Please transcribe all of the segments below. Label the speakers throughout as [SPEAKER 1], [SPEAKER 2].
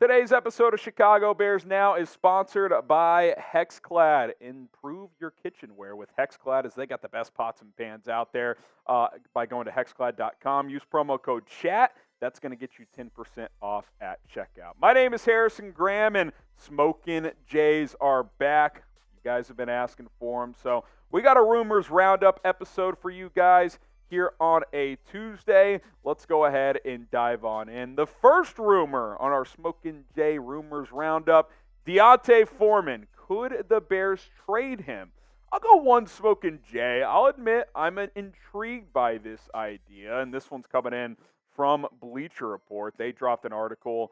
[SPEAKER 1] Today's episode of Chicago Bears Now is sponsored by HexClad. Improve your kitchenware with HexClad, as they got the best pots and pans out there by going to hexclad.com. Use promo code CHAT. That's going to get you 10% off at checkout. My name is Harrison Graham, and Smokin' Jays are back. You guys have been asking for them. So we got a Rumors Roundup episode for you guys here on a Tuesday. Let's go ahead and dive on in. The first rumor on our Smokin' Jay Rumors Roundup, D'Onta Foreman. Could the Bears trade him? I'll go one Smokin' Jay. I'll admit I'm intrigued by this idea, and this one's coming in from Bleacher Report. They dropped an article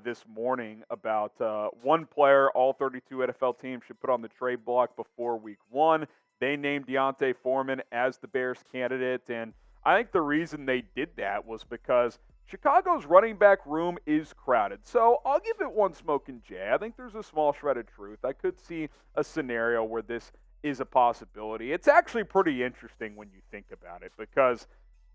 [SPEAKER 1] this morning about one player all 32 NFL teams should put on the trade block before week 1. They named D'Onta Foreman as the Bears candidate, and I think the reason they did that was because Chicago's running back room is crowded. So I'll give it one Smokin' Jay. I think there's a small shred of truth. I could see a scenario where this is a possibility. It's actually pretty interesting when you think about it because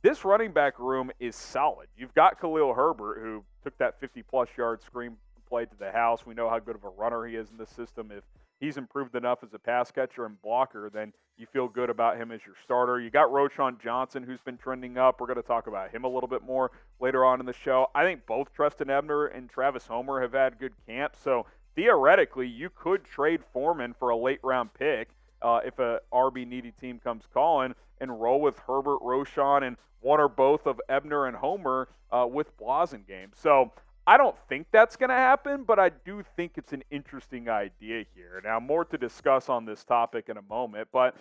[SPEAKER 1] this running back room is solid. You've got Khalil Herbert, who took that 50-plus yard screen play to the house. We know how good of a runner he is in this system. If he's improved enough as a pass catcher and blocker, then you feel good about him as your starter. You got Roschon Johnson, who's been trending up. We're going to talk about him a little bit more later on in the show. I think both Trestan Ebner and Travis Homer have had good camps, so theoretically you could trade Foreman for a late-round pick if a RB-needy team comes calling and roll with Herbert, Roschon, and one or both of Ebner and Homer with Blasingame. So I don't think that's going to happen, but I do think it's an interesting idea here. Now, more to discuss on this topic in a moment, but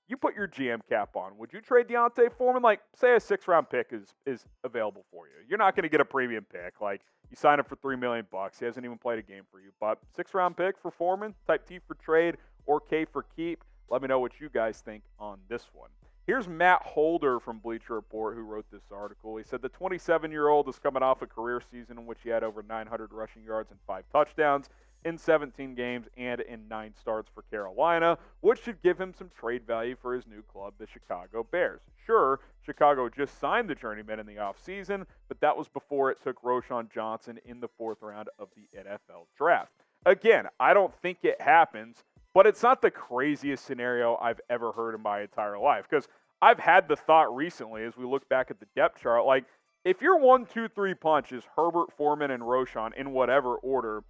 [SPEAKER 1] you put your GM cap on. Would you trade D'Onta Foreman? Like, say a 6th-round pick is available for you. You're not going to get a premium pick. Like, you sign up for $3 million. He hasn't even played a game for you. But 6th-round pick for Foreman, type T for trade or K for keep. Let me know what you guys think on this one. Here's Matt Holder from Bleacher Report who wrote this article. He said the 27-year-old is coming off a career season in which he had over 900 rushing yards and 5 touchdowns in 17 games and in 9 starts for Carolina, which should give him some trade value for his new club, the Chicago Bears. Sure, Chicago just signed the journeyman in the offseason, but that was before it took Roschon Johnson in the 4th round of the NFL draft. Again, I don't think it happens, but it's not the craziest scenario I've ever heard in my entire life, because I've had the thought recently as we look back at the depth chart, like if your 1, 2, 3 punch is Herbert, Foreman, and Roschon in whatever order,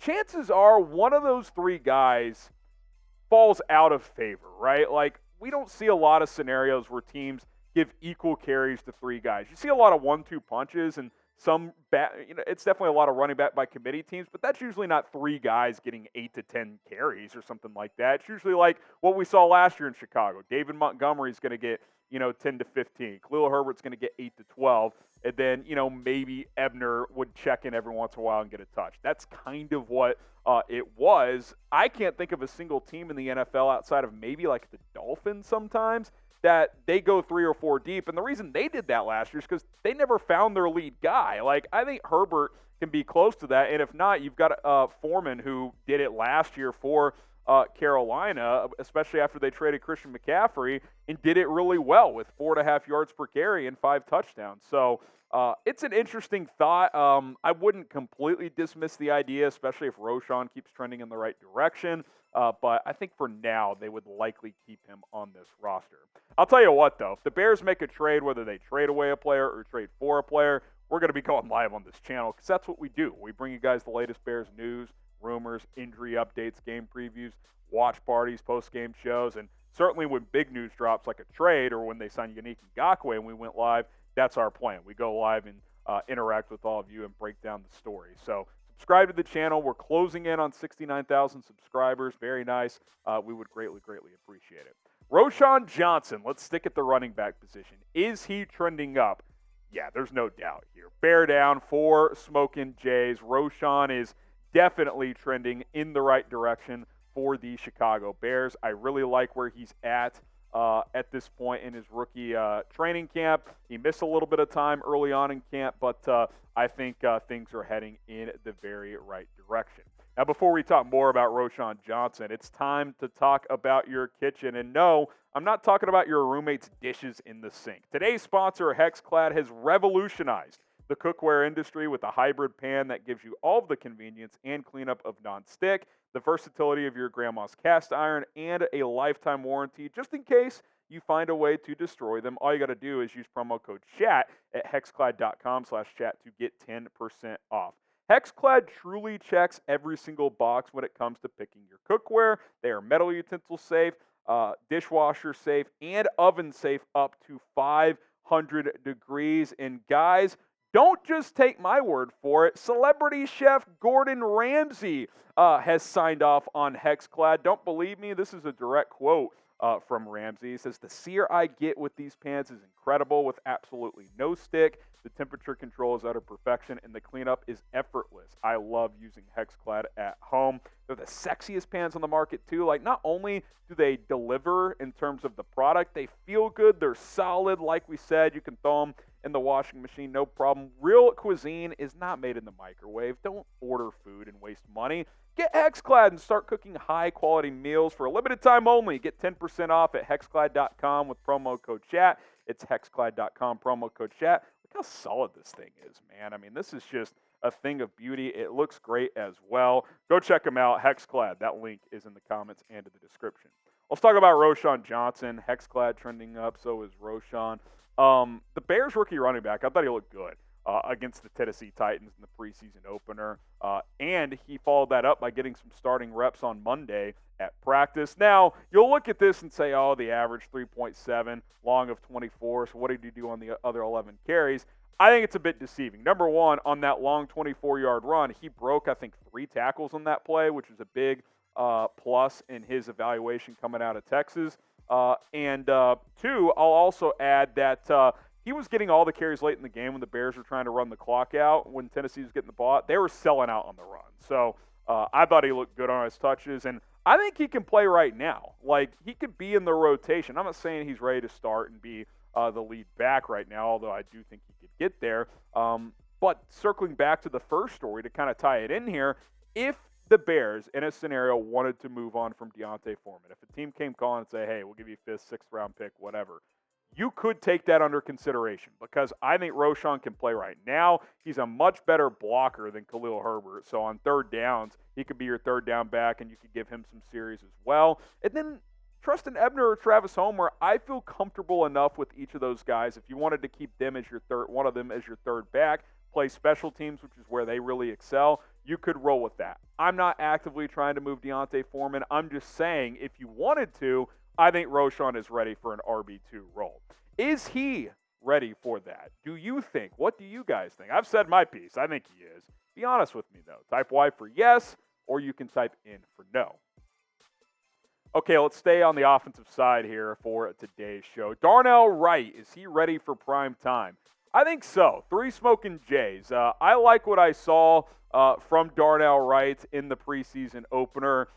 [SPEAKER 1] chances are one of those 3 guys falls out of favor, right? Like we don't see a lot of scenarios where teams give equal carries to 3 guys. You see a lot of 1-2 punches and it's definitely a lot of running back by committee teams, but that's usually not 3 guys getting 8 to 10 carries or something like that. It's usually like what we saw last year in Chicago. David Montgomery's going to get, 10 to 15. Khalil Herbert's going to get 8 to 12. And then, maybe Ebner would check in every once in a while and get a touch. That's kind of what it was. I can't think of a single team in the NFL outside of maybe like the Dolphins sometimes that they go 3 or 4 deep. And the reason they did that last year is because they never found their lead guy. Like, I think Herbert can be close to that. And if not, you've got Foreman who did it last year for Carolina, especially after they traded Christian McCaffrey, and did it really well with 4.5 yards per carry and 5 touchdowns. So it's an interesting thought. I wouldn't completely dismiss the idea, especially if Roschon keeps trending in the right direction. But I think for now, they would likely keep him on this roster. I'll tell you what, though. If the Bears make a trade, whether they trade away a player or trade for a player, we're going to be going live on this channel because that's what we do. We bring you guys the latest Bears news, rumors, injury updates, game previews, watch parties, post-game shows, and certainly when big news drops like a trade or when they sign Yannick Ngakoue and we went live, that's our plan. We go live and interact with all of you and break down the story. So subscribe to the channel. We're closing in on 69,000 subscribers. Very nice. We would greatly, greatly appreciate it. Roschon Johnson, let's stick at the running back position. Is he trending up? Yeah, there's no doubt here. Bear down for Smokin' Jays. Roschon is definitely trending in the right direction for the Chicago Bears. I really like where he's at this point in his rookie training camp. He missed a little bit of time early on in camp, but I think things are heading in the very right direction. Now, before we talk more about Roschon Johnson, it's time to talk about your kitchen. And no, I'm not talking about your roommate's dishes in the sink. Today's sponsor, HexClad, has revolutionized the cookware industry with a hybrid pan that gives you all of the convenience and cleanup of nonstick, the versatility of your grandma's cast iron, and a lifetime warranty just in case you find a way to destroy them. All you got to do is use promo code CHAT at hexclad.com/chat to get 10% off. Hexclad truly checks every single box when it comes to picking your cookware. They are metal utensil safe, dishwasher safe, and oven safe up to 500 degrees. And guys, don't just take my word for it. Celebrity chef Gordon Ramsay has signed off on Hexclad. Don't believe me? This is a direct quote from Ramsay. He says, "The sear I get with these pans is incredible with absolutely no stick. The temperature control is utter perfection, and the cleanup is effortless. I love using Hexclad at home." They're the sexiest pans on the market, too. Like, not only do they deliver in terms of the product, they feel good. They're solid. Like we said, you can throw them in the washing machine, no problem. Real cuisine is not made in the microwave. Don't order food and waste money. Get Hexclad and start cooking high-quality meals for a limited time only. Get 10% off at hexclad.com with promo code CHAT. It's hexclad.com, promo code CHAT. Look how solid this thing is, man. I mean, this is just a thing of beauty. It looks great as well. Go check them out, Hexclad. That link is in the comments and in the description. Let's talk about Roschon Johnson. Hexclad trending up, so is Roschon. The Bears rookie running back, I thought he looked good against the Tennessee Titans in the preseason opener. And he followed that up by getting some starting reps on Monday at practice. Now, you'll look at this and say, oh, the average 3.7, long of 24, so what did he do on the other 11 carries? I think it's a bit deceiving. Number one, on that long 24-yard run, he broke, I think, 3 tackles on that play, which is a big plus in his evaluation coming out of Texas. And two, I'll also add that he was getting all the carries late in the game when the Bears were trying to run the clock out. When Tennessee was getting the ball, they were selling out on the run. So I thought he looked good on his touches, and I think he can play right now. Like, he could be in the rotation. I'm not saying he's ready to start and be the lead back right now, although I do think he could get there. But circling back to the first story to kind of tie it in here, if the Bears, in a scenario, wanted to move on from D'Onta Foreman, if a team came calling and say, hey, we'll give you a 5th, 6th round pick, whatever, you could take that under consideration because I think Roschon can play right now. He's a much better blocker than Khalil Herbert. So on third downs, he could be your third down back, and you could give him some series as well. And then Trestan Ebner or Travis Homer, I feel comfortable enough with each of those guys. If you wanted to keep them as your third, one of them as your third back, play special teams, which is where they really excel, you could roll with that. I'm not actively trying to move D'Onta Foreman. I'm just saying if you wanted to, I think Roschon is ready for an RB2 role. Is he ready for that? Do you think? What do you guys think? I've said my piece. I think he is. Be honest with me, though. Type Y for yes, or you can type in for no. Okay, let's stay on the offensive side here for today's show. Darnell Wright, is he ready for prime time? I think so. 3 smoking Jays. I like what I saw from Darnell Wright in the preseason opener.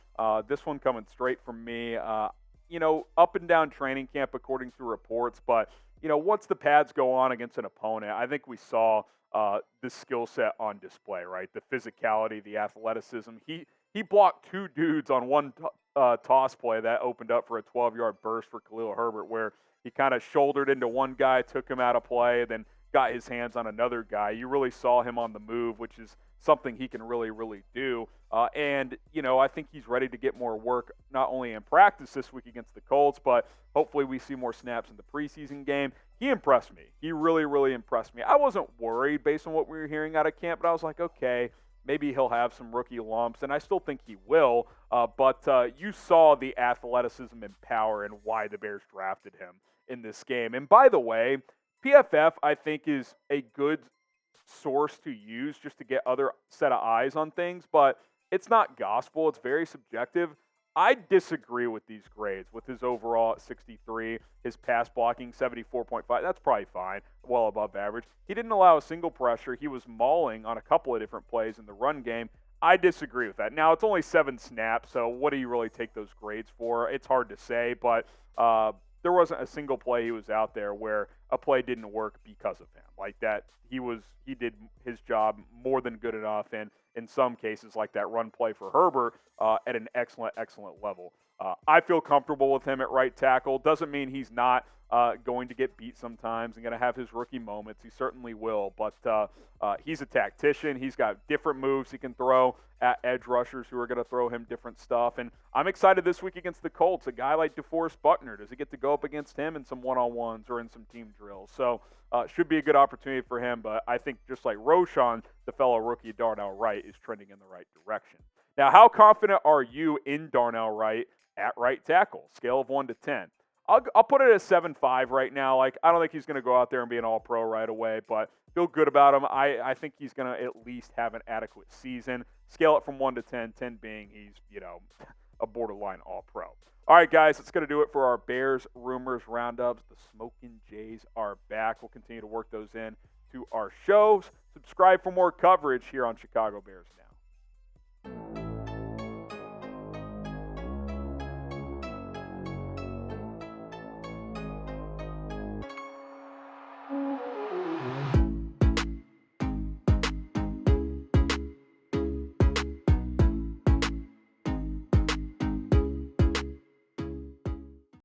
[SPEAKER 1] This one coming straight from me. Up and down training camp according to reports. But, once the pads go on against an opponent, I think we saw the skill set on display, right? The physicality, the athleticism. He blocked 2 dudes on one toss play that opened up for a 12-yard burst for Khalil Herbert where he kind of shouldered into one guy, took him out of play, then got his hands on another guy. You really saw him on the move, which is something he can really, really do. And I think he's ready to get more work, not only in practice this week against the Colts, but hopefully we see more snaps in the preseason game. He impressed me. He really, really impressed me. I wasn't worried based on what we were hearing out of camp, but I was like, okay, maybe he'll have some rookie lumps, and I still think he will. But you saw the athleticism and power and why the Bears drafted him in this game. And by the way, PFF, I think, is a good source to use just to get other set of eyes on things, but it's not gospel. It's very subjective. I disagree with these grades, with his overall at 63, his pass blocking 74.5. That's probably fine, well above average. He didn't allow a single pressure. He was mauling on a couple of different plays in the run game. I disagree with that. Now, it's only 7 snaps, so what do you really take those grades for? It's hard to say, but there wasn't a single play he was out there where a play didn't work because of him. Like that, he did his job more than good enough, and in some cases, like that run play for Herbert, at an excellent, excellent level. I feel comfortable with him at right tackle. Doesn't mean he's not going to get beat sometimes and going to have his rookie moments. He certainly will, but he's a tactician. He's got different moves he can throw at edge rushers who are going to throw him different stuff. And I'm excited this week against the Colts. A guy like DeForest Buckner, does he get to go up against him in some one-on-ones or in some team drills? So should be a good opportunity for him, but I think just like Roschon, the fellow rookie Darnell Wright is trending in the right direction. Now, how confident are you in Darnell Wright at right tackle? Scale of 1 to 10. I'll put it at 7.5 right now. Like, I don't think he's going to go out there and be an all-pro right away, but feel good about him. I think he's going to at least have an adequate season. Scale it from 1 to 10, 10 being he's, a borderline all-pro. All right, guys, that's going to do it for our Bears Rumors Roundups. The Smokin' Jays are back. We'll continue to work those in to our shows. Subscribe for more coverage here on Chicago Bears Now.